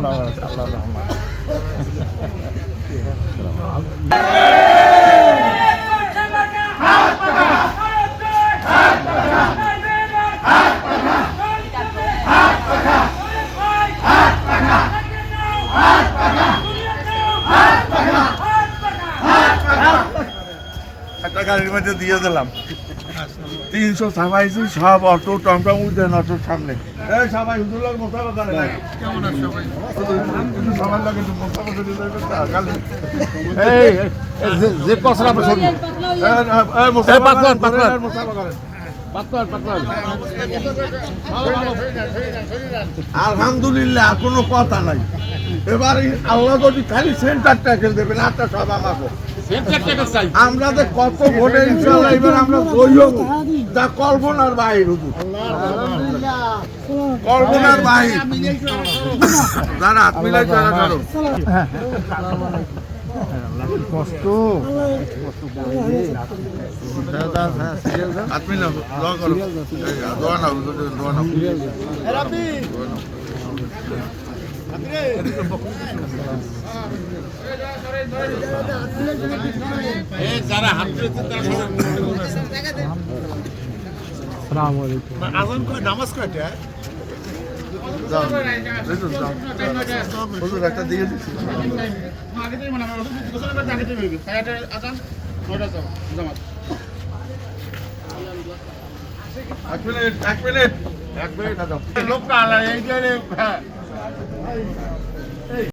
আল্লাহ আল্লাহ রহমান। একটা গাড়ির মধ্যে দিয়ে দিলাম 300 ছাপাইছি, সব অটো টমটম উঠে অটোর সামনে। এই সবাই হুজুরের মোসাফা করে না কেমন আছে সবাই? সবার লাগে একটু মোসাফা করে দিতে। এই যে কসরা বসুন, এই মোসাফা করেন, মোসাফা করেন। আলহামদুলিল্লাহ, কোনো কথা নাই। এবার আল্লাহ যদি খালি সেন্টার ট্যাকেল দেবেন, আটটা সব আমাকে আমরা যে কত ভোটে ইনশাআল্লাহ এবার আমরা জয়ী তা কল্পনার বাহির, কল্পনার বাহির। যারা হাত মিলাই তারা কারো কষ্ট হাত মিলা দোয়া করো, দোয়া নাও, দোয়া নাও। যারা হাত নামাজ কয়টা একটা দিয়ে দিচ্ছি। এক মিনিট লোকটা